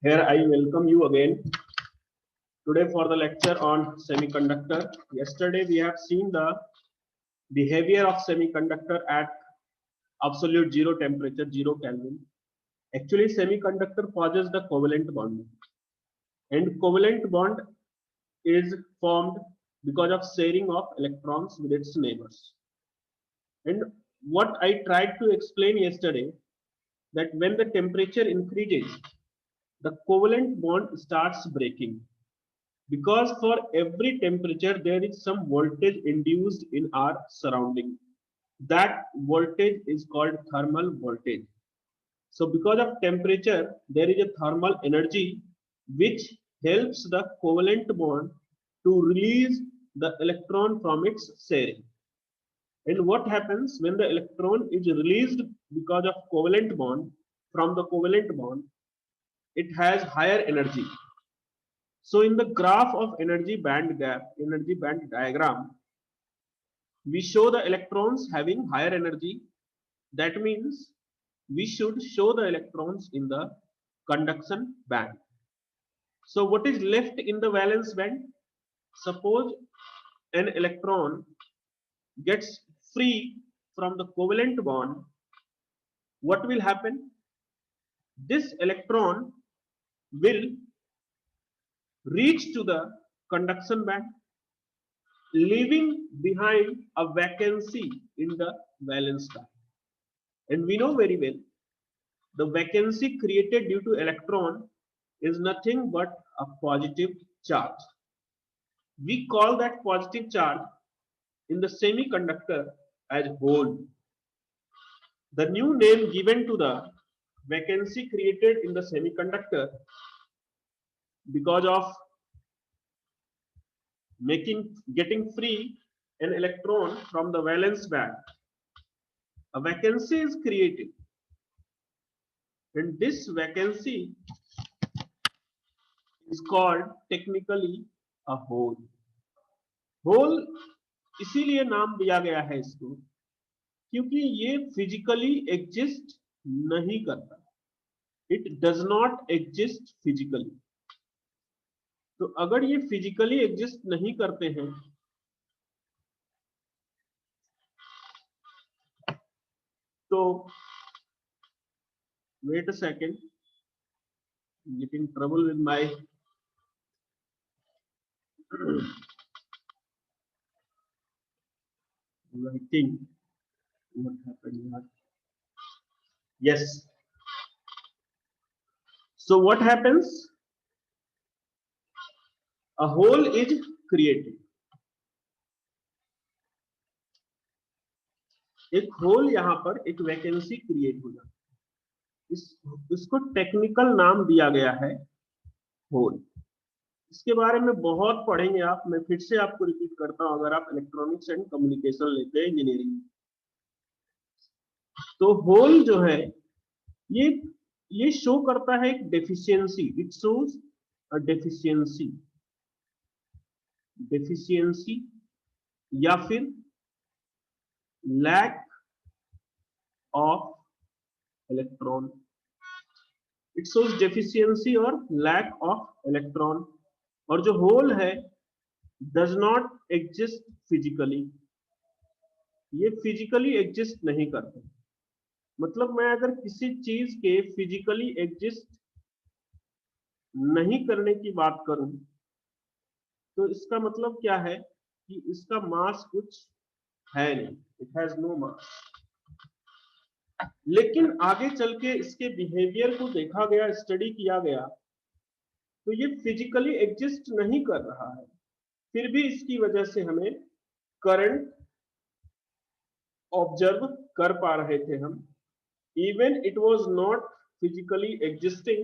Here I welcome you again today for the lecture on semiconductor. Yesterday we have seen the behavior of semiconductor at absolute zero temperature, 0 Kelvin. Actually, semiconductor causes the covalent bond, and covalent bond is formed because of sharing of electrons with its neighbors. And what I tried to explain yesterday, that when the temperature increases, the covalent bond starts breaking, because for every temperature there is some voltage induced in our surrounding. That voltage is called thermal voltage. So because of temperature there is a thermal energy which helps the covalent bond to release the electron from its sharing. And what happens when the electron is released because of covalent bond, from the covalent bond, it has higher energy. So in the graph of energy band gap, energy band diagram, we show the electrons having higher energy. That means we should show the electrons in the conduction band. So what is left in the valence band? Suppose an electron gets free from the covalent bond, what will happen? This electron will reach to the conduction band, leaving behind a vacancy in the valence band. And we know very well the vacancy created due to electron is nothing but a positive charge. We call that positive charge in the semiconductor as hole. The new name given to the vacancy created in the semiconductor because of getting free an electron from the valence band, a vacancy is created, and this vacancy is called technically a hole. Hole इसीलिए नाम दिया गया है इसको क्योंकि ये physically exist नहीं करता, it does not exist physically. तो अगर ये फिजिकली एग्जिस्ट नहीं करते हैं तो wait a second, getting trouble with my writing. What happened here? Yes. So what happens? A hole is created. एक होल यहां पर एक वैकेंसी क्रिएट हो जाती है. इसको टेक्निकल नाम दिया गया है होल. इसके बारे में बहुत पढ़ेंगे आप. मैं फिर से आपको रिपीट करता हूं, अगर आप इलेक्ट्रॉनिक्स एंड कम्युनिकेशन लेते हैं इंजीनियरिंग, तो होल जो है ये शो करता है एक deficiency. It shows a deficiency या फिर lack of electron. It shows deficiency और लैक ऑफ इलेक्ट्रॉन. और जो होल है डज नॉट एग्जिस्ट फिजिकली, ये फिजिकली एग्जिस्ट नहीं करते. मतलब मैं अगर किसी चीज के फिजिकली एग्जिस्ट नहीं करने की बात करूं तो इसका मतलब क्या है कि इसका मास कुछ है नहीं, इट हैज नो मास. लेकिन आगे चल के इसके बिहेवियर को देखा गया, स्टडी किया गया, तो ये फिजिकली एग्जिस्ट नहीं कर रहा है, फिर भी इसकी वजह से हमें करंट ऑब्जर्व कर पा रहे थे हम. Even it was not physically existing,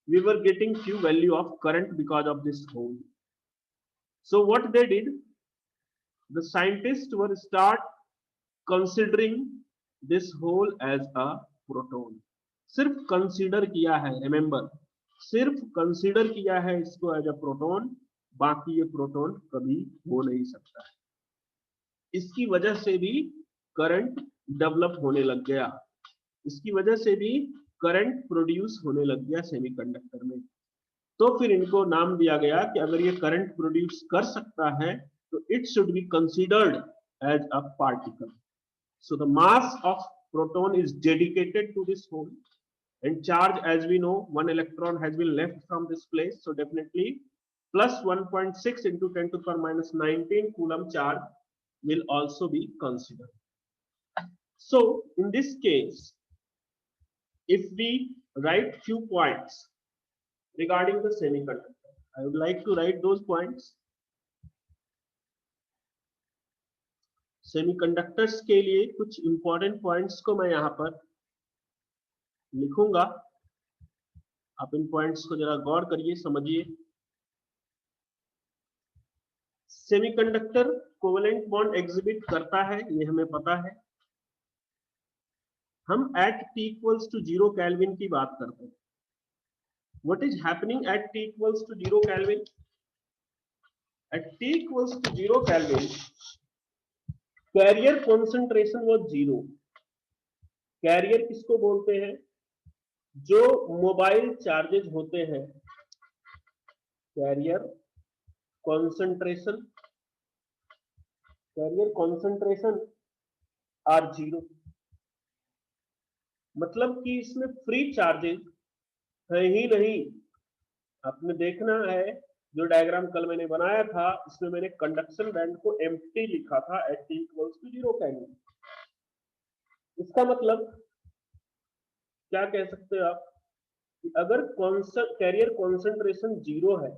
we were getting few value of current because of this hole. So what they did, the scientists were start considering this hole as a proton. सिर्फ consider किया है, remember, सिर्फ consider किया है इसको as a proton, बाकी ये proton कभी हो नहीं सकता है. इसकी वजह से भी करंट डेवलप होने लग गया, इसकी वजह से भी करंट प्रोड्यूस होने लग गया सेमीकंडक्टर में। तो फिर इनको नाम दिया गया कि अगर ये करंट प्रोड्यूस कर सकता है तो it should be considered as a particle. So the mass of proton is dedicated to this hole, and charge, as we know, one electron has been left from this place, so definitely plus 1.6 into 10 to the power minus 19 coulomb charge will also be considered. So in this case, if we write few points regarding the semiconductor, I would like to write those points. Semiconductors के लिए कुछ important points को मैं यहाँ पर लिखूंगा, आप इन points को जरा गौर करिए, समझिए। सेमीकंडक्टर कोवेलेंट बॉन्ड एग्जिबिट करता है, ये हमें पता है। हम at T equals to 0 kelvin की बात करते हैं। What is happening at T equals to 0 kelvin? At T equals to 0 kelvin carrier concentration was 0। Carrier किसको बोलते हैं? जो मोबाइल चार्जेज होते हैं, कैरियर कॉन्सेंट्रेशन आर 0। मतलब कि इसमें फ्री चार्जेज है ही नहीं। आपने देखना है, जो डायग्राम कल मैंने बनाया था, इसमें मैंने कंडक्शन बैंड को एम्प्टी लिखा था at T equals to 0 kelvin. इसका मतलब क्या कह सकते हो आप कि अगर कैरियर कॉन्सेंट्रेशन 0 है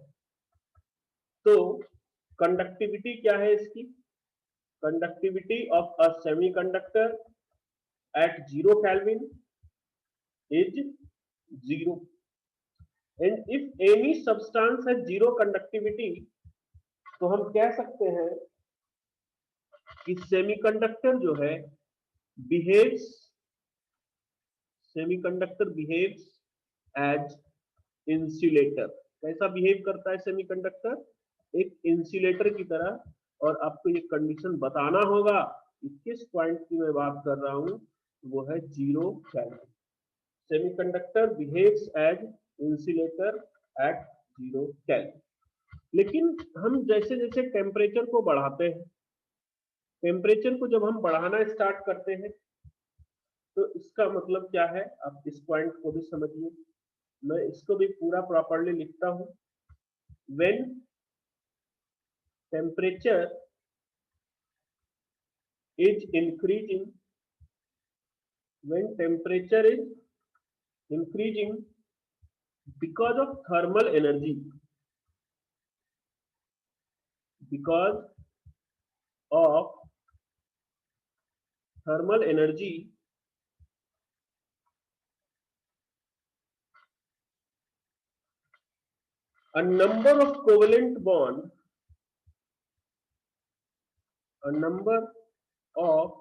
तो कंडक्टिविटी क्या है इसकी? Conductivity of a semiconductor at 0 kelvin is 0। And if any substance has 0 conductivity, तो हम कह सकते हैं कि सेमीकंडक्टर जो है सेमीकंडक्टर बिहेव्स एज इंसुलेटर। कैसा बिहेव करता है सेमीकंडक्टर? एक इंसुलेटर की तरह। और आपको ये कंडीशन बताना होगा कि किस पॉइंट की मैं बात कर रहा हूं, वो है 0 kelvin. Semiconductor behaves as insulator at 0 kelvin. लेकिन हम जैसे जैसे टेम्परेचर को बढ़ाते हैं, टेम्परेचर को जब हम बढ़ाना स्टार्ट करते हैं, तो इसका मतलब क्या है, आप इस पॉइंट को भी समझिए। मैं इसको भी पूरा प्रॉपर्ली लिखता हूं। When temperature is increasing, when temperature is increasing because of thermal energy, because of thermal energy, a number of covalent bond, a number of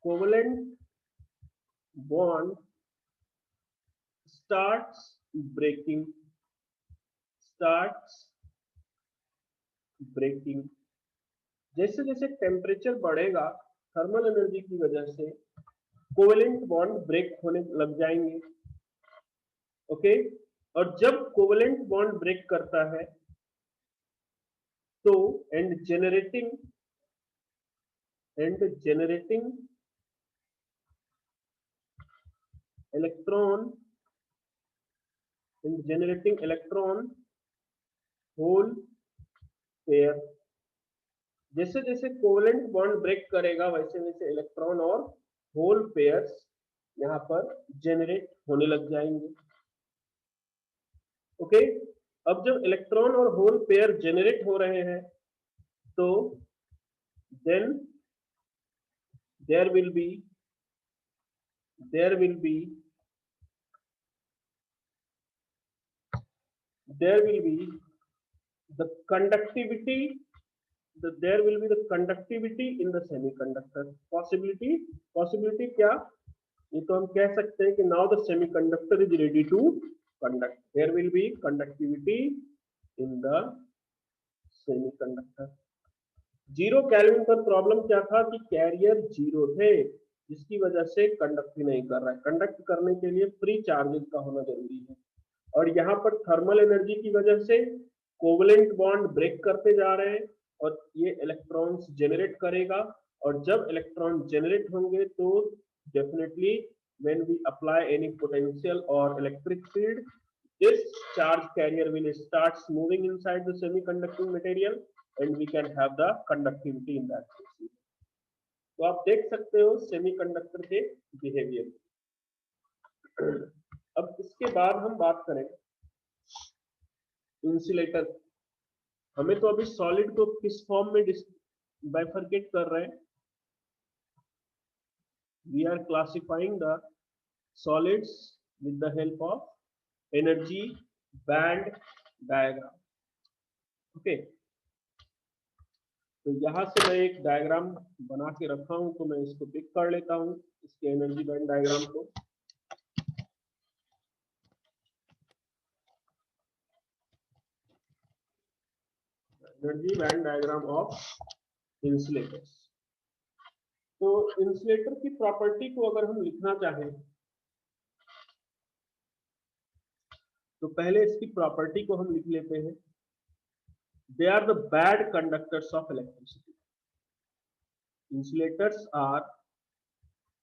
covalent bond starts breaking, जैसे जैसे टेम्परेचर बढ़ेगा, थर्मल एनर्जी की वजह से covalent bond break होने लग जाएंगे। Okay, और जब कोवेलेंट बॉन्ड ब्रेक करता है तो and generating electron hole pair. जैसे जैसे कोवेलेंट बॉन्ड ब्रेक करेगा, वैसे वैसे इलेक्ट्रॉन और होल पेयर्स यहाँ पर जेनरेट होने लग जाएंगे। ओके, अब जब इलेक्ट्रॉन और होल पेयर जेनरेट हो रहे हैं, तो then there will be the conductivity in the semiconductor। possibility क्या, ये तो हम कह सकते हैं कि now the semiconductor is ready to conduct, there will be conductivity in the semiconductor। 0 kelvin पर प्रॉब्लम क्या था कि कैरियर 0 थे, जिसकी वजह से कंडक्ट ही नहीं कर रहा है। कंडक्ट करने के लिए फ्री चार्जेस का होना जरूरी है, और यहाँ पर थर्मल एनर्जी की वजह से कोवलेंट बॉन्ड ब्रेक करते जा रहे हैं और ये इलेक्ट्रॉन्स जनरेट करेगा, और जब इलेक्ट्रॉन जनरेट होंगे तो definitely when we apply any potential or electric field, this charge carrier will start moving inside the semiconducting material and we can have the conductivity in that case. तो आप देख सकते हो सेमीकंडक्टर के behaviour. अब इसके बाद हम बात करें इंसुलेटर। हमें तो अभी सॉलिड को किस फॉर्म में बाइफरकेट कर रहे हैं, we are classifying the solids with the help of energy band diagram. Okay, तो यहां से मैं एक डायग्राम बना के रखा हूं, तो मैं इसको पिक कर लेता हूं, इसके एनर्जी बैंड डायग्राम को। Energy band diagram of insulators. तो इंसुलेटर की प्रॉपर्टी को अगर हम लिखना चाहें तो पहले इसकी प्रॉपर्टी को हम लिख लेते हैं। They are the bad conductors of electricity. Insulators are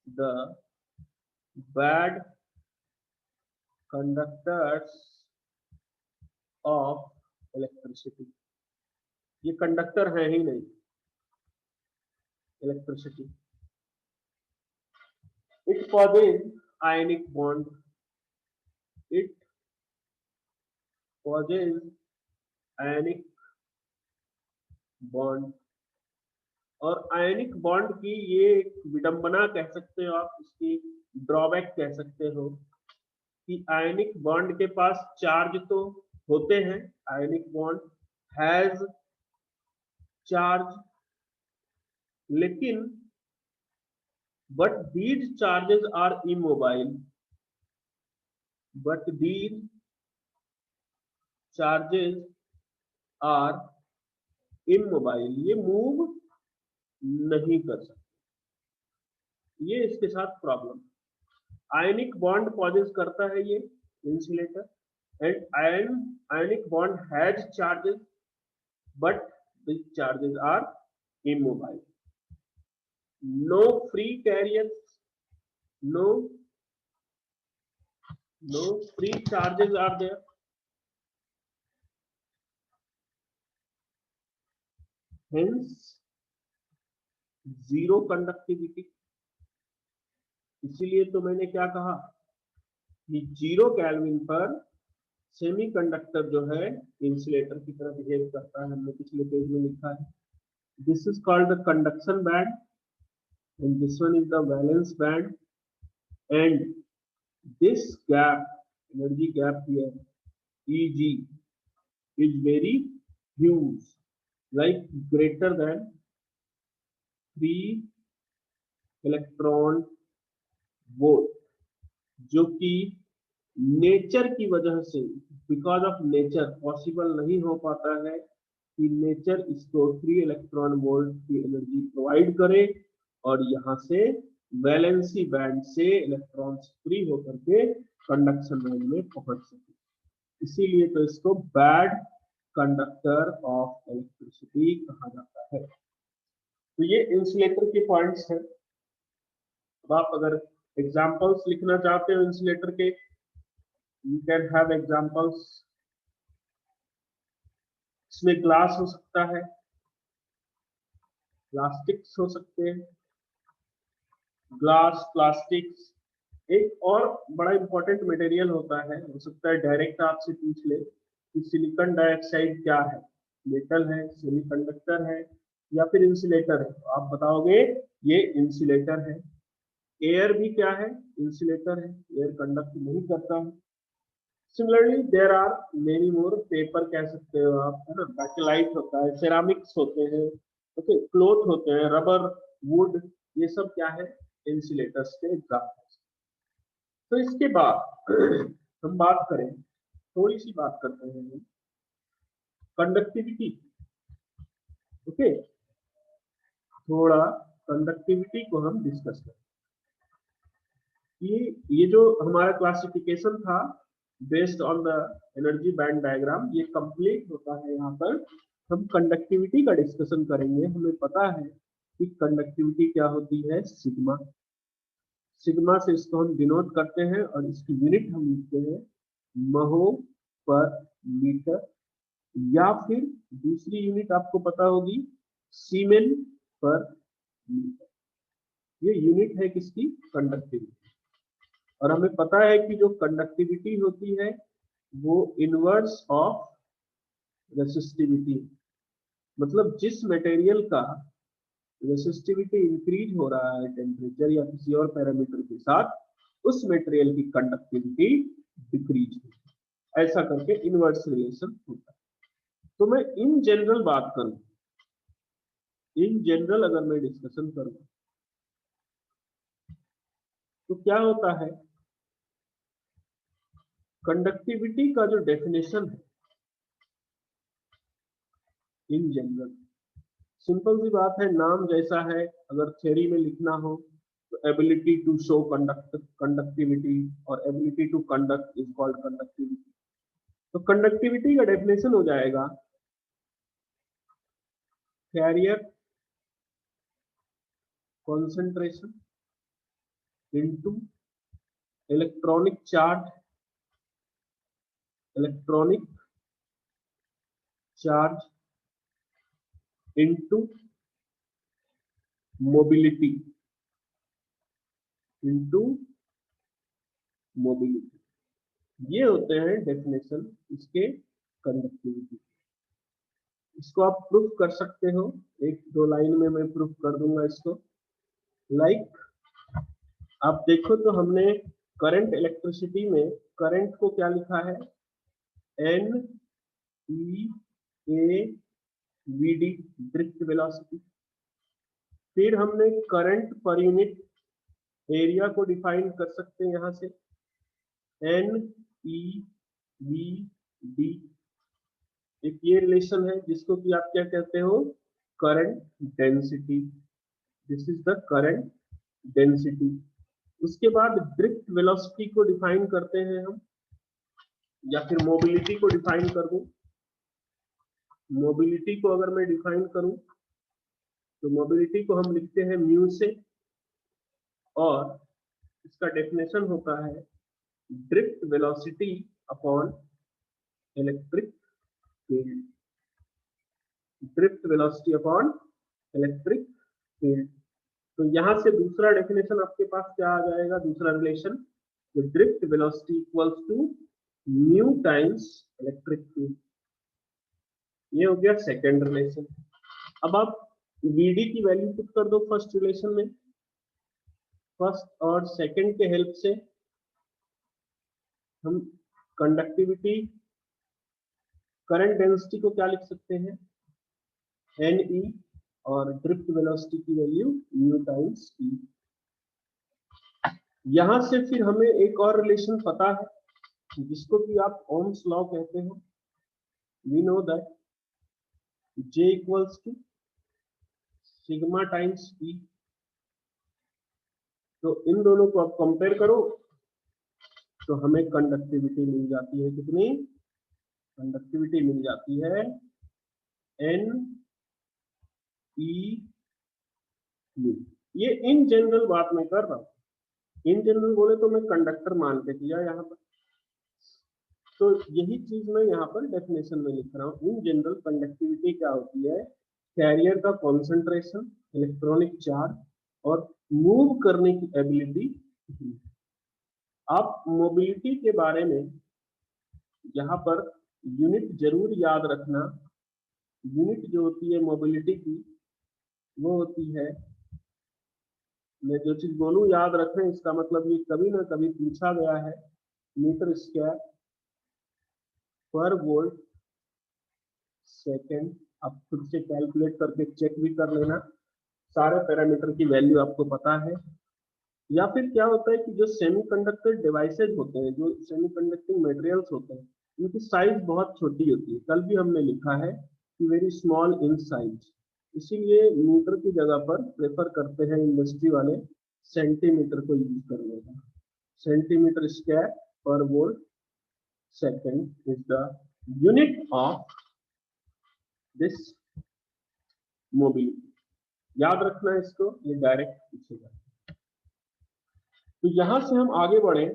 the bad conductors of electricity. ये कंडक्टर है ही नहीं electricity. It causes ionic bond. It causes ionic bond. और आयनिक बॉन्ड की ये एक विडंबना कह सकते हो आप, इसकी ड्रॉबैक कह सकते हो कि आयनिक बॉन्ड के पास चार्ज तो होते हैं, आयनिक बॉन्ड हैज चार्ज, लेकिन but these charges are immobile, but these charges are immobile, ये मूव नहीं कर सकते, ये इसके साथ प्रॉब्लम। आयनिक बॉन्ड पॉजेस करता है ये insulator, and ionic bond has charges but these charges are immobile. No free carriers, no free charges are there. Hence zero conductivity. इसीलिए तो मैंने क्या कहा कि 0 केल्विन पर सेमीकंडक्टर जो है इंसुलेटर की तरह बिहेव करता है। हमने पिछले पेज में लिखा है, this is called the conduction band and this one is the valence band, and this gap, energy gap here, Eg, is very huge, like greater than 3 electron volt, जो कि नेचर की वजह से, बिकॉज ऑफ नेचर पॉसिबल नहीं हो पाता है कि नेचर इसको 3 इलेक्ट्रॉन वोल्ट की एनर्जी प्रोवाइड करे और यहाँ से वैलेंसी बैंड से इलेक्ट्रॉन्स फ्री होकर के कंडक्शन बैंड में पहुंच सके। इसीलिए तो इसको बैड कंडक्टर ऑफ इलेक्ट्रिसिटी कहा जाता है। तो ये इंसुलेटर के पॉइंट्स हैं। अब आप अगर एग्जांपल्स लिखना चाहते हो इंसुलेटर के, यू कैन हैव एग्जांपल्स। इसमें ग्लास हो सकता है, प्लास्टिक्स हो सकते हैं, ग्लास, प्लास्टिक्स। एक और बड़ा इंपॉर्टेंट मटेरियल होता है, हो सकता है डायरेक्ट आपसे पूछ ले कि सिलिकॉन डाइऑक्साइड क्या है, मेटल है, सेमीकंडक्टर है या फिर इंसुलेटर है, तो आप बताओगे ये इंसुलेटर है। एयर भी क्या है, इंसुलेटर है, एयर कंडक्ट नहीं करता है। Similarly there are many more, paper कह सकते हो आप, है ना, बैकेलाइट होता है, सेरामिक्स होते हैं, ओके, क्लॉथ होते हैं, रबर, वुड, ये सब क्या है, इंसुलेटर्स के एग्जाम्पल्स। तो इसके बाद हम बात करें, थोड़ी सी बात करते हैं कंडक्टिविटी। ओके, थोड़ा कंडक्टिविटी को हम डिस्कस करें। ये जो हमारा क्लासिफिकेशन था based on the energy band diagram, ये कंप्लीट होता है। यहाँ पर हम कंडक्टिविटी का डिस्कशन करेंगे। हमें पता है कि कंडक्टिविटी क्या होती है, सिग्मा। सिग्मा से इसको हम डिनोट करते हैं और इसकी यूनिट हम लिखते हैं महो पर मीटर, या फिर दूसरी यूनिट आपको पता होगी सीमेन पर मीटर। ये यूनिट है किसकी, कंडक्टिविटी। और हमें पता है कि जो कंडक्टिविटी होती है वो इनवर्स ऑफ रेसिस्टिविटी, मतलब जिस मटेरियल का रेसिस्टिविटी इंक्रीज हो रहा है टेम्परेचर या किसी और पैरामीटर के साथ, उस मटेरियल की कंडक्टिविटी डिक्रीज होती है। ऐसा करके इनवर्स रिलेशन होता है। तो मैं इन जनरल बात करूं, इन जनरल अगर मैं डिस्कशन करूं तो क्या होता है, कंडक्टिविटी का जो डेफिनेशन है इन जनरल, सिंपल सी बात है, नाम जैसा है। अगर थ्योरी में लिखना हो तो एबिलिटी टू शो कंडक्टिविटी और ability to conduct is called conductivity. तो कंडक्टिविटी का डेफिनेशन हो जाएगा carrier concentration into electronic charge, electronic charge into mobility, into mobility. ये होते हैं डेफिनेशन इसके कंडक्टिविटी। इसको आप प्रूफ कर सकते हो, एक दो लाइन में मैं प्रूफ कर दूंगा इसको। लाइक आप देखो तो हमने करंट इलेक्ट्रिसिटी में करंट को क्या लिखा है, N E A V D, drift velocity. फिर हमने करंट पर यूनिट एरिया को डिफाइन कर सकते हैं यहां से, एन ई वी डी। एक ये रिलेशन है जिसको कि आप क्या कहते हो, current density. This is the current density. उसके बाद ड्रिफ्ट वेलोसिटी को डिफाइन करते हैं हम, या फिर मोबिलिटी को डिफाइन कर दूं। मोबिलिटी को अगर मैं डिफाइन करूं तो मोबिलिटी को हम लिखते हैं म्यू से, और इसका डेफिनेशन होता है drift velocity upon electric field, drift velocity upon electric field. तो यहां से दूसरा डेफिनेशन आपके पास क्या आ जाएगा, दूसरा relation, drift velocity equals to mu times electric field. ये हो गया सेकंड रिलेशन। अब आप वीडी की वैल्यू पुट कर दो फर्स्ट रिलेशन में, फर्स्ट और सेकंड के हेल्प से हम कंडक्टिविटी, करंट डेंसिटी को क्या लिख सकते हैं, एन ई, और ड्रिफ्ट वेलोसिटी की वैल्यू म्यू टाइम्स ई। यहां से फिर हमें एक और रिलेशन पता है जिसको कि आप ओम्स लॉ कहते हो। We know that J equals to sigma times E। तो इन दोनों को आप कंपेयर करो तो हमें कंडक्टिविटी मिल जाती है, कितनी कंडक्टिविटी मिल जाती है, N E U। ये इन जनरल बात मैं कर रहा हूं, इन जनरल बोले तो मैं कंडक्टर मान के किया यहाँ पर। तो यही चीज मैं यहाँ पर डेफिनेशन में लिख रहा हूँ। इन जनरल कंडक्टिविटी क्या होती है, कैरियर का कॉन्सेंट्रेशन, इलेक्ट्रॉनिक चार्ज और मूव करने की एबिलिटी। आप मोबिलिटी के बारे में यहाँ पर यूनिट जरूर याद रखना। यूनिट जो होती है मोबिलिटी की वो होती है, मैं जो चीज बोलूं याद रखें, इसका मतलब ये कभी ना कभी पूछा गया है, मीटर स्क्वायर पर वोल्ट सेकेंड। आप खुद से कैलकुलेट करके चेक भी कर लेना, सारे पैरामीटर की वैल्यू आपको पता है। या फिर क्या होता है कि जो सेमीकंडक्टर डिवाइसेज होते हैं, जो सेमीकंडक्टिंग मटेरियल्स होते हैं, उनकी साइज बहुत छोटी होती है। कल भी हमने लिखा है कि वेरी स्मॉल इन साइज, इसीलिए मीटर की जगह पर प्रेफर करते हैं इंडस्ट्री वाले सेंटीमीटर को यूज करने का। सेंटीमीटर स्क्वायर पर volt second is the unit of this mobility. याद रखना है इसको, ये डायरेक्ट पूछेगा। तो यहां से हम आगे बढ़े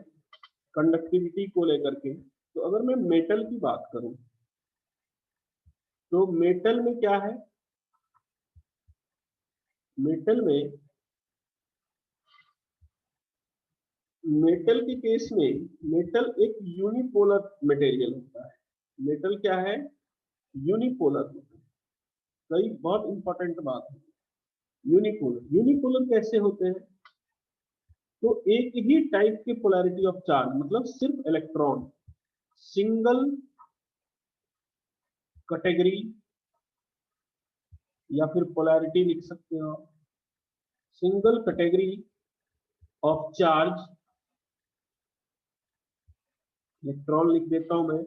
कंडक्टिविटी को लेकर के। तो अगर मैं मेटल की बात करूं तो मेटल में क्या है, मेटल के केस में मेटल एक यूनिपोलर मटेरियल होता है। मेटल क्या है, यूनिपोलर। कई बहुत इंपॉर्टेंट बात है, यूनिपोलर कैसे होते हैं, तो एक ही टाइप के पोलैरिटी ऑफ चार्ज, मतलब सिर्फ इलेक्ट्रॉन, सिंगल कैटेगरी या फिर पोलैरिटी लिख सकते हो, single category of charge, electron लिख देता हूं मैं,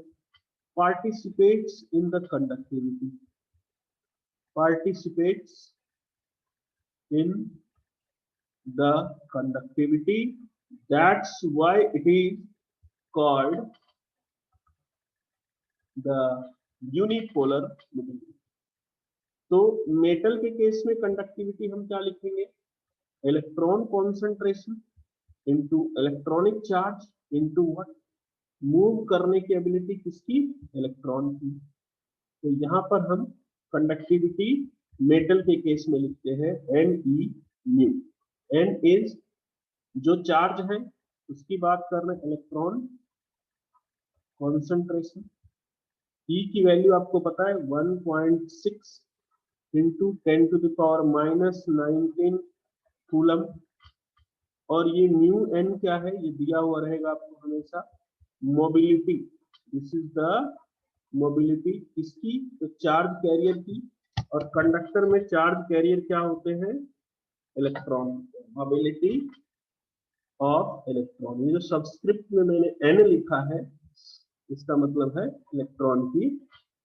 participates in the conductivity, participates in the conductivity. That's why it is called the unipolar material. तो मेटल के केस में कंडक्टिविटी हम क्या लिखेंगे, electron concentration into electronic charge into what, move करने की एबिलिटी किसकी, इलेक्ट्रॉन की। तो यहाँ पर हम कंडक्टिविटी मेटल के केस में लिखते हैं Ne न्यू। N इज जो चार्ज है उसकी बात कर रहे हैं, इलेक्ट्रॉन कॉन्सेंट्रेशन। E की वैल्यू आपको पता है 1.6 into 10 to the power -19 coulomb. और ये न्यू N क्या है, ये दिया हुआ रहेगा आपको हमेशा, mobility. This is the mobility किसकी, तो चार्ज कैरियर की। और कंडक्टर में चार्ज कैरियर क्या होते हैं, इलेक्ट्रॉन। मोबिलिटी ऑफ इलेक्ट्रॉन, ये जो सबस्क्रिप्ट में मैंने N लिखा है इसका मतलब है इलेक्ट्रॉन की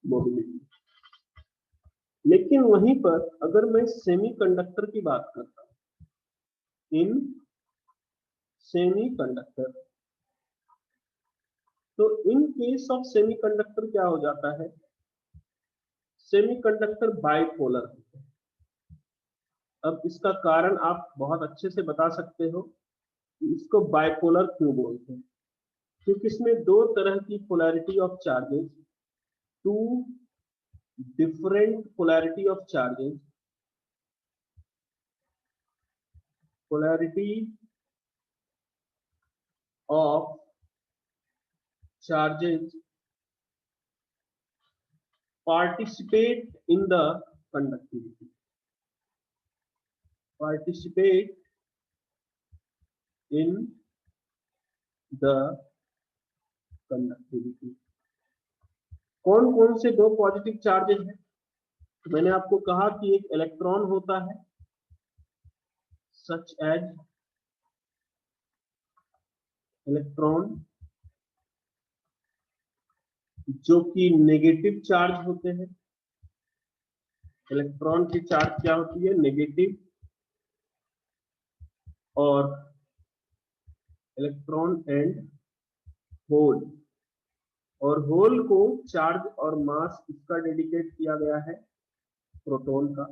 मोबिलिटी। लेकिन वहीं पर अगर मैं सेमीकंडक्टर की बात करता हूं, इन सेमीकंडक्टर, तो इन केस ऑफ सेमीकंडक्टर क्या हो जाता है, सेमीकंडक्टर बाइपोलर होते हैं। अब इसका कारण आप बहुत अच्छे से बता सकते हो कि इसको बाइपोलर क्यों बोलते हैं, क्योंकि इसमें दो तरह की polarity of charges, two different polarity of charges, polarity of charges participate in the conductivity, participate in the conductivity। कौन कौन से दो पॉजिटिव चार्जेस हैं, तो मैंने आपको कहा कि एक इलेक्ट्रॉन होता है सच एज इलेक्ट्रॉन जो कि नेगेटिव चार्ज होते हैं। इलेक्ट्रॉन की चार्ज क्या होती है, नेगेटिव। और इलेक्ट्रॉन एंड होल, और होल को चार्ज और मास इसका डेडिकेट किया गया है प्रोटॉन का।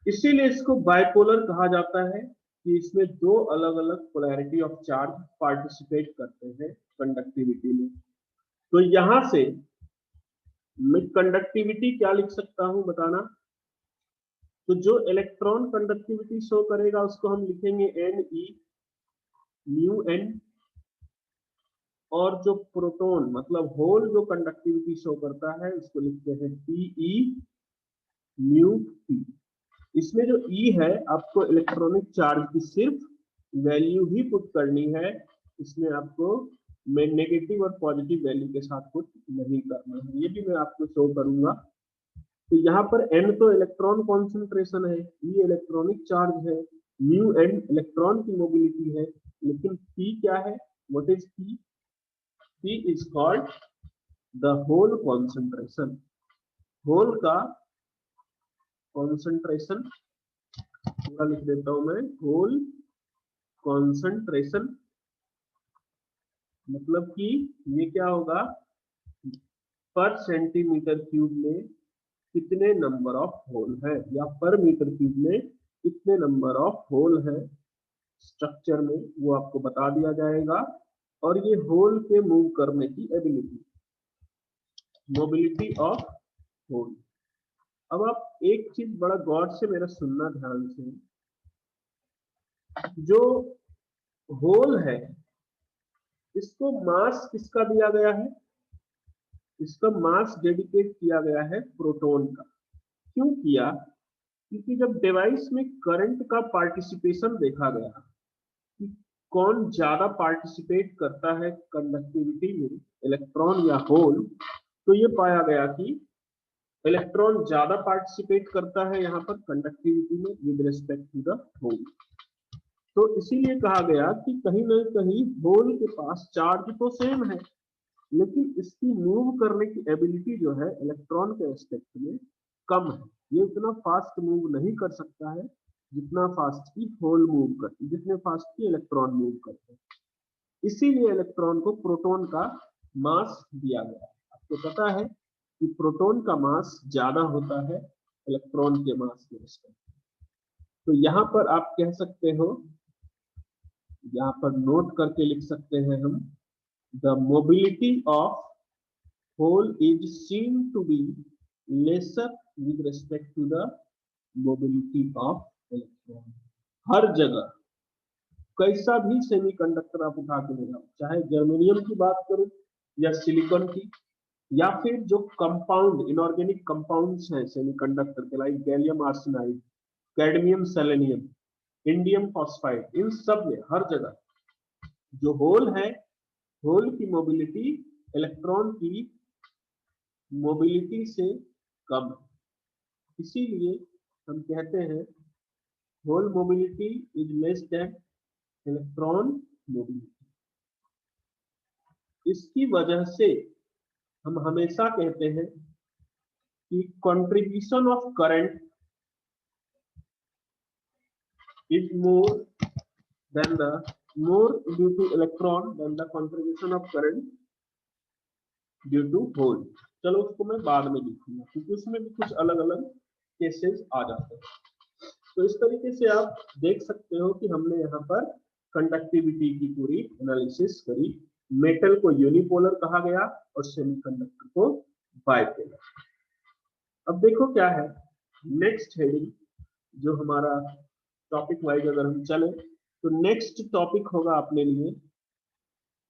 इसीलिए इसको बाइपोलर कहा जाता है कि इसमें दो अलग अलग पोलैरिटी ऑफ चार्ज पार्टिसिपेट करते हैं कंडक्टिविटी में। तो यहां से मैं कंडक्टिविटी क्या लिख सकता हूं बताना, तो जो इलेक्ट्रॉन कंडक्टिविटी शो करेगा उसको हम लिखेंगे Ne न्यू N, और जो प्रोटॉन मतलब होल जो कंडक्टिविटी शो करता है उसको लिखते हैं Pe न्यू P। इसमें जो E है आपको इलेक्ट्रॉनिक चार्ज की सिर्फ वैल्यू ही पुट करनी है, इसमें आपको मैं नेगेटिव और पॉजिटिव वैल्यू के साथ पुट नहीं करना है, ये भी मैं आपको शो करूंगा। तो यहाँ पर N तो इलेक्ट्रॉन कॉन्सेंट्रेशन है, E इलेक्ट्रॉनिक चार्ज है, न्यू N इलेक्ट्रॉन की मोबिलिटी है, लेकिन P क्या है, what is P? P is called the whole concentration, hole का कॉन्सेंट्रेशन पूरा लिख देता हूं मैं, होल कॉन्सेंट्रेशन, मतलब कि ये क्या होगा, पर सेंटीमीटर क्यूब में कितने नंबर ऑफ होल है, या पर मीटर क्यूब में कितने नंबर ऑफ होल है स्ट्रक्चर में, वो आपको बता दिया जाएगा। और ये होल के मूव करने की एबिलिटी, मोबिलिटी ऑफ होल। अब आप एक चीज बड़ा गौर से मेरा सुनना ध्यान से, जो होल है इसको मास किसका दिया गया है, इसका मास डेडिकेट किया गया है प्रोटॉन का। क्यों किया, क्योंकि जब डिवाइस में करंट का पार्टिसिपेशन देखा गया कि कौन ज्यादा पार्टिसिपेट करता है कंडक्टिविटी में, इलेक्ट्रॉन या होल, तो ये पाया गया कि इलेक्ट्रॉन ज्यादा पार्टिसिपेट करता है यहाँ पर कंडक्टिविटी में with respect to the hole. तो इसीलिए कहा गया कि कहीं ना कहीं होल के पास चार्ज तो सेम है, लेकिन इसकी मूव करने की एबिलिटी जो है इलेक्ट्रॉन के एस्पेक्ट में कम है। ये इतना फास्ट मूव नहीं कर सकता है जितना फास्ट की होल मूव करती है, जितने फास्ट की इलेक्ट्रॉन मूव करते हैं। इसीलिए इलेक्ट्रॉन को प्रोटॉन का मास दिया गया है। आपको पता है कि प्रोटॉन का मास ज्यादा होता है इलेक्ट्रॉन के मास के रिस्पेक्ट। तो यहाँ पर आप कह सकते हो, यहाँ पर नोट करके लिख सकते हैं हम, the mobility of whole is seen to be lesser with respect to the mobility of electron। हर जगह कैसा भी सेमीकंडक्टर आप उठा के ले जाओ, चाहे जर्मेनियम की बात करो या सिलिकॉन की, या फिर जो कंपाउंड इनऑर्गेनिक कंपाउंड्स हैं सेमीकंडक्टर के, like gallium arsenide, cadmium selenium, indium phosphide, इन सब में हर जगह जो होल है, होल की मोबिलिटी इलेक्ट्रॉन की मोबिलिटी से कम है। इसीलिए हम कहते हैं hole mobility is less than electron mobility. इसकी वजह से हम हमेशा कहते हैं कि contribution of current is more than the more due to electron than the contribution of current due to hole। चलो उसको मैं बाद में लिखूंगा क्योंकि उसमें भी कुछ अलग अलग केसेस आ जाते हैं। तो इस तरीके से आप देख सकते हो कि हमने यहाँ पर कंडक्टिविटी की पूरी एनालिसिस करी। मेटल को यूनिपोलर कहा गया और सेमीकंडक्टर को बाइपोलर। अब देखो क्या है नेक्स्ट हेडिंग, जो हमारा टॉपिक वाइज अगर हम चले तो नेक्स्ट टॉपिक होगा अपने लिए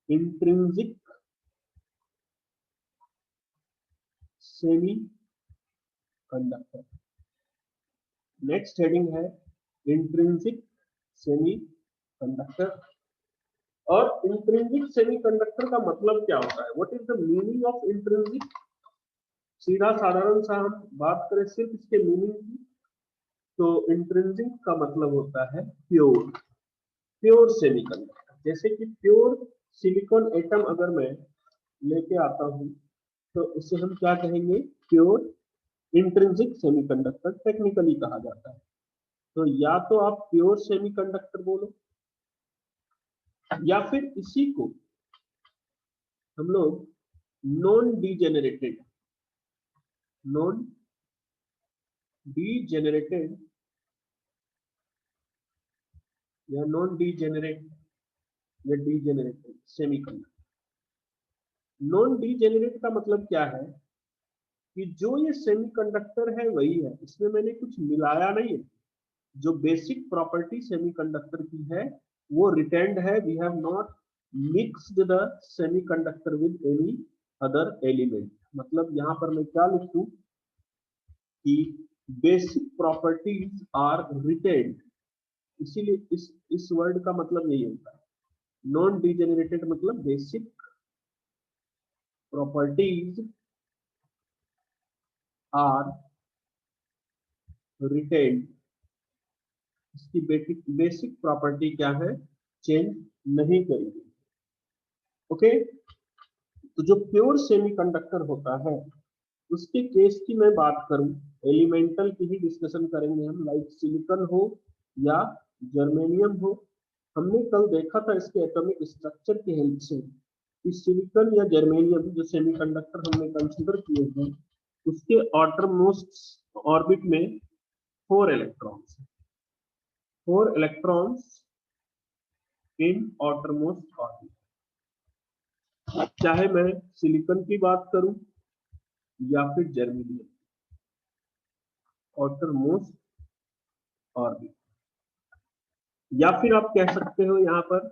intrinsic semi conductor. Next heading है इंट्रिंसिक सेमी कंडक्टर। और इंट्रिंसिक सेमी कंडक्टर का मतलब क्या होता है, what is the meaning of intrinsic. सीधा साधारण सा हम बात करें सिर्फ इसके मीनिंग की, तो इंट्रिंसिक का मतलब होता है प्योर, प्योर सेमीकंडक्टर। जैसे कि प्योर सिलिकॉन एटम अगर मैं लेके आता हूं तो उसे हम क्या कहेंगे, प्योर इंट्रिंसिक सेमीकंडक्टर टेक्निकली कहा जाता है। तो या तो आप प्योर सेमीकंडक्टर बोलो, या फिर इसी को हम लोग नॉन डीजेनरेटेड, नॉन डीजेनरेटेड या नॉन डीजेनरेट या डीजेनरेटेड सेमीकंडक्टर। नॉन डीजेनरेट का मतलब क्या है कि जो ये सेमीकंडक्टर है वही है, इसमें मैंने कुछ मिलाया नहीं है। जो बेसिक प्रॉपर्टी सेमीकंडक्टर की है वो रिटेन्ड है। We have not mixed the semiconductor with any other element. मतलब यहाँ पर मैं क्या लिखूं कि बेसिक प्रॉपर्टीज आर रिटेन्ड, इसीलिए इस वर्ड का मतलब यही होता है। नॉन डीजेनरेटेड मतलब बेसिक प्रॉपर्टीज आर रिटेन्ड, इसकी बेसिक प्रॉपर्टी क्या है, चेंज नहीं करेगी। ओके, तो जो प्योर सेमीकंडक्टर होता है उसके केस की मैं बात करूं, एलिमेंटल की ही डिस्कशन करेंगे हम, लाइक सिलिकॉन हो या जर्मेनियम हो, हमने कल देखा था इसके एटॉमिक स्ट्रक्चर की हेल्प से कि सिलिकॉन या जर्मेनियम जो सेमीकंडक्टर हमने कंसीडर किए हैं उसके आउटरमोस्ट ऑर्बिट में 4 electrons, 4 electrons in outermost orbit. चाहे मैं सिलिकॉन की बात करूं या फिर जर्मेनियम, आउटरमोस्ट ऑर्बिट, या फिर आप कह सकते हो यहां पर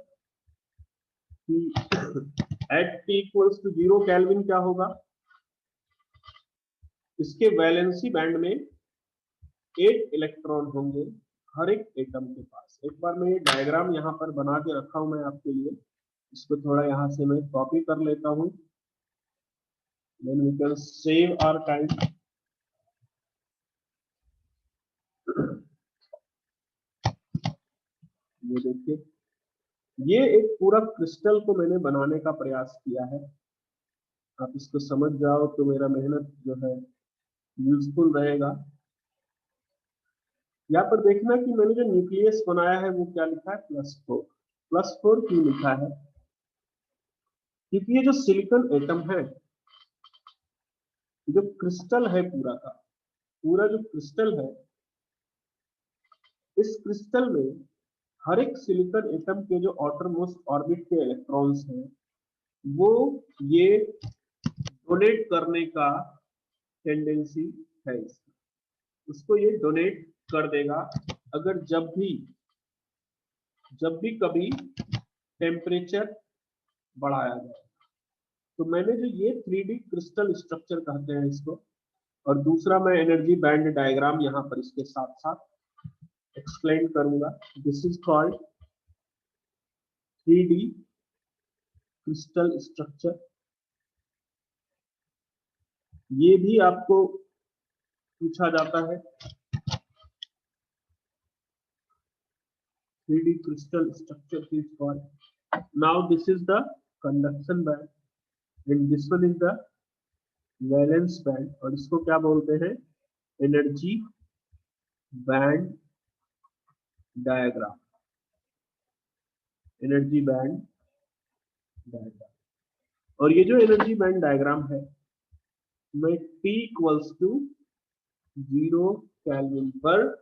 कि at T equals to 0 kelvin क्या होगा, इसके वैलेंसी बैंड में 8 इलेक्ट्रॉन होंगे हर एक एटम के पास। एक बार मैं ये डायग्राम यहाँ पर बना के रखा हूं मैं आपके लिए, इसको थोड़ा यहाँ से मैं कॉपी कर लेता हूं, then we can save our time। ये देखिए, ये एक पूरा क्रिस्टल को मैंने बनाने का प्रयास किया है। आप इसको समझ जाओ तो मेरा मेहनत जो है यूजफुल रहेगा। यहाँ पर देखना कि मैंने जो न्यूक्लियस बनाया है वो क्या लिखा है, +4। +4 क्यों लिखा है, क्योंकि ये जो सिलिकॉन एटम है, जो क्रिस्टल है पूरा का पूरा जो क्रिस्टल है, इस क्रिस्टल में हर एक सिलिकॉन एटम के जो आउटर मोस्ट ऑर्बिट के इलेक्ट्रॉन्स हैं वो ये डोनेट करने का टेंडेंसी है इसका, उसको ये डोनेट कर देगा अगर जब भी कभी टेम्परेचर बढ़ाया जाए। तो मैंने जो ये 3D क्रिस्टल स्ट्रक्चर कहते हैं इसको, और दूसरा मैं एनर्जी बैंड डायग्राम यहाँ पर इसके साथ साथ एक्सप्लेन करूंगा। This is called 3D crystal structure. ये भी आपको पूछा जाता है, 3D crystal structure is called। Now this is the conduction band and this one is the valence band, और इसको क्या बोलते हैं, energy band diagram, energy band diagram. और ये जो एनर्जी बैंड डायग्राम है मैं T इक्वल्स टू 0 केल्विन पर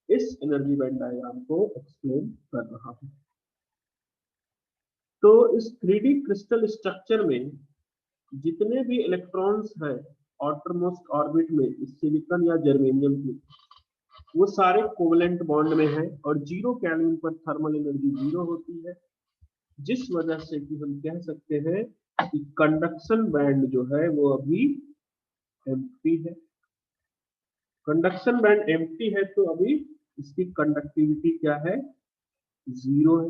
इस एनर्जी बैंड डायग्राम को एक्सप्लेन कर रहा हूं। तो इस 3D क्रिस्टल स्ट्रक्चर में जितने भी इलेक्ट्रॉन्स हैं आउटरमोस्ट ऑर्बिट में इस सिलिकॉन या जर्मेनियम के, वो सारे कोवेलेंट बॉन्ड में हैं और 0 केल्विन पर थर्मल एनर्जी 0 होती है, जिस वजह से कि हम कह सकते हैं कि कंडक्शन बैंड जो है वो अभी एम्प्टी है। कंडक्शन बैंड एम्प्टी है तो अभी इसकी कंडक्टिविटी क्या है, 0 है।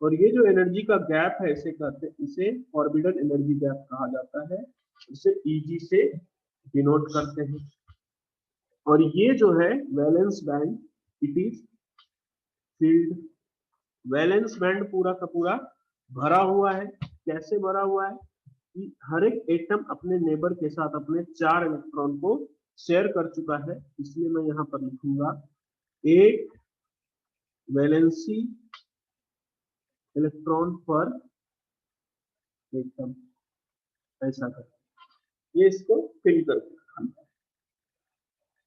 और ये जो एनर्जी का गैप है इसे कहते हैं, इसे ऑर्बिटल एनर्जी गैप कहा जाता है, इसे Eg से डिनोट करते हैं। और ये जो है valence band, it is field. Valence band पूरा का पूरा भरा हुआ है। कैसे भरा हुआ है कि हर एक एटम अपने नेबर के साथ अपने 4 इलेक्ट्रॉन को शेयर कर चुका है, इसलिए मैं यहाँ पर लिखूंगा एक वैलेंसी इलेक्ट्रॉन पर एटम, ऐसा कर ये इसको फिल करके रखना है।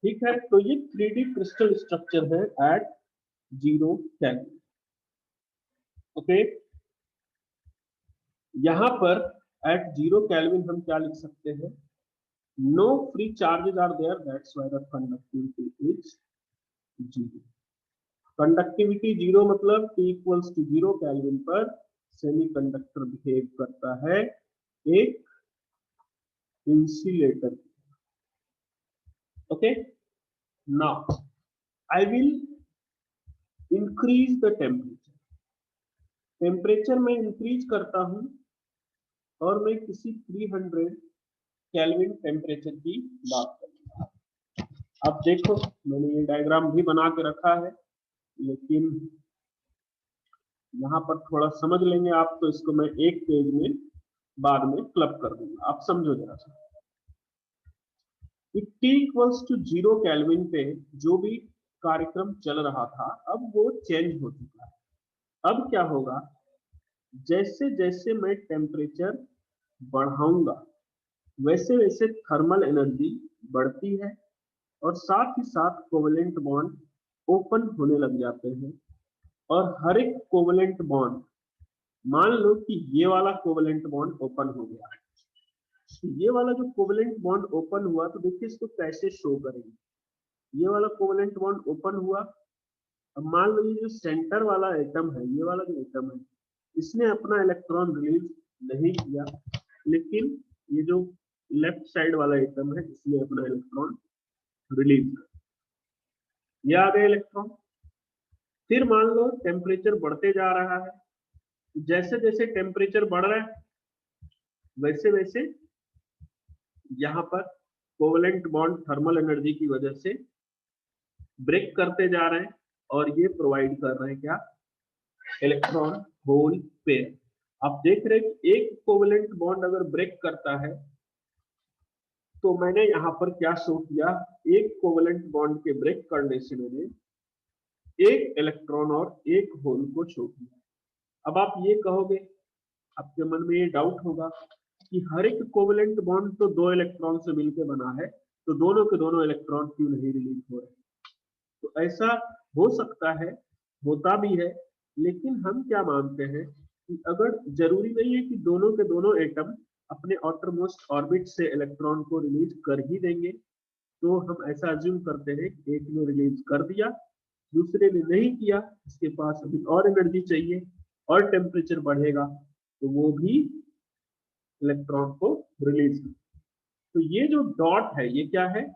ठीक है, तो ये 3D क्रिस्टल स्ट्रक्चर है एट 0 केल्विन। ओके, यहां पर एट 0 केल्विन हम क्या लिख सकते हैं, no free charges are there, that's why the conductivity is 0। Conductivity 0 मतलब T इक्वल्स टू 0 केल्विन पर सेमीकंडक्टर बिहेव करता है एक insulator. Okay, now I will increase the temperature. Temperature में इंक्रीज करता हूं और मैं किसी 300 केल्विन टेम्परेचर की बात करूंगा। अब देखो मैंने ये डायग्राम भी बना के रखा है, लेकिन यहाँ पर थोड़ा समझ लेंगे आप तो इसको मैं एक पेज में बाद में क्लब कर दूंगा। आप समझो जरा सा, T इक्वल्स टू 0 केल्विन पे जो भी कार्यक्रम चल रहा था अब वो चेंज हो चुका है। अब क्या होगा, जैसे जैसे मैं टेम्परेचर बढ़ाऊंगा वैसे वैसे थर्मल एनर्जी बढ़ती है और साथ ही साथ कोवेलेंट बॉन्ड ओपन होने लग जाते हैं। और हर एक कोवेलेंट बॉन्ड, मान लो कि ये वाला कोवेलेंट बॉन्ड ओपन हो गया, तो ये वाला जो कोवेलेंट बॉन्ड ओपन हुआ, तो देखिए इसको कैसे शो करेंगे। ये वाला कोवेलेंट बॉन्ड ओपन हुआ, अब मान लो ये जो सेंटर वाला एटम है, ये वाला जो एटम है, इसने अपना इलेक्ट्रॉन रिलीज नहीं किया, लेकिन ये जो लेफ्ट साइड वाला एटम है इसने अपना इलेक्ट्रॉन रिलीज कर, ये आ गए इलेक्ट्रॉन। फिर मान लो टेम्परेचर बढ़ते जा रहा है, जैसे जैसे टेम्परेचर बढ़ रहा है वैसे वैसे यहाँ पर कोवेलेंट बॉन्ड थर्मल एनर्जी की वजह से ब्रेक करते जा रहे हैं और ये प्रोवाइड कर रहे हैं क्या, इलेक्ट्रॉन होल पेयर। आप देख रहे हैं कि एक कोवेलेंट बॉन्ड अगर ब्रेक करता है तो मैंने यहाँ पर क्या शो किया, एक कोवेलेंट बॉन्ड के ब्रेक करने से मैंने एक इलेक्ट्रॉन और एक होल को शो किया। अब आप ये कहोगे, आपके मन में ये डाउट होगा कि हर एक कोवेलेंट बॉन्ड तो दो इलेक्ट्रॉन से मिलकर बना है, तो दोनों के दोनों इलेक्ट्रॉन क्यों नहीं रिलीज हो रहे। तो ऐसा हो सकता है, होता भी है, लेकिन हम क्या मानते हैं कि अगर जरूरी नहीं है कि दोनों के दोनों एटम अपने आउटरमोस्ट ऑर्बिट से इलेक्ट्रॉन को रिलीज कर ही देंगे, तो हम ऐसा अज्यूम करते हैं कि एक ने रिलीज कर दिया, दूसरे ने नहीं किया, इसके पास अभी और एनर्जी चाहिए और टेम्परेचर बढ़ेगा तो वो भी इलेक्ट्रॉन को रिलीज कर। तो ये जो डॉट है ये क्या है,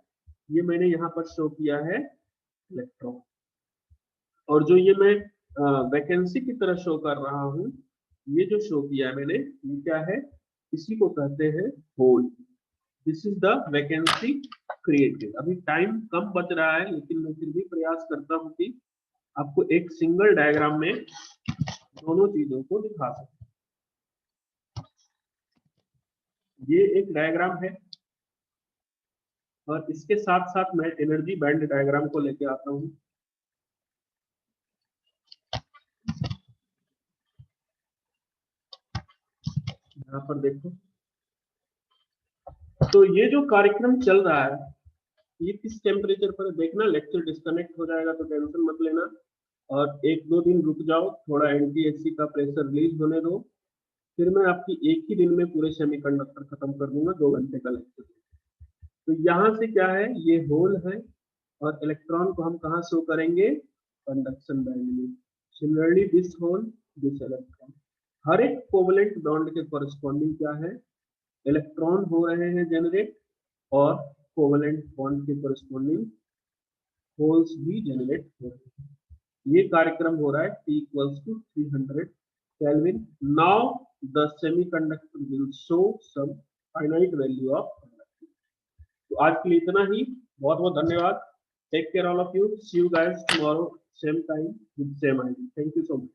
ये मैंने यहाँ पर शो किया है इलेक्ट्रॉन, और जो ये मैं वैकेंसी की तरह शो कर रहा हूँ, ये जो शो किया है मैंने, ये क्या है, इसी को कहते हैं hole. This is the vacancy created. अभी टाइम कम बच रहा है, लेकिन मैं फिर भी प्रयास करता हूँ कि आपको एक सिंगल डायग्राम में दोनों चीजों को दिखा सकूं। ये एक डायग्राम है और इसके साथ साथ मैं एनर्जी बैंड डायग्राम को लेके आता हूँ। यहाँ पर देखो, तो ये जो कार्यक्रम चल रहा है ये किस टेम्परेचर पर देखना, लेक्चर डिस्कनेक्ट हो जाएगा तो टेंशन मत लेना, और एक दो दिन रुक जाओ, थोड़ा एनटीएससी का प्रेशर रिलीज होने दो, फिर मैं आपकी एक ही दिन में पूरे सेमीकंडक्टर खत्म कर दूंगा, 2 घंटे का लेक्चर। तो यहाँ से क्या है, ये होल है और इलेक्ट्रॉन को हम कहाँ शो करेंगे, कंडक्शन बैंड में। Similarly this hole, this electron, हर एक कोवेलेंट बॉन्ड के कॉरेस्पॉन्डिंग क्या है, इलेक्ट्रॉन हो रहे हैं जनरेट, और कोवेलेंट बॉन्ड के कॉरेस्पॉन्डिंग होल्स भी जनरेट हो रहे हैं। ये कार्यक्रम हो रहा है T = 300 Kelvin. Now the semiconductor will show some finite value of conductivity. तो आज के लिए इतना ही, बहुत बहुत धन्यवाद। Take care all of you, see you guys tomorrow same time with same ID. Thank you so much.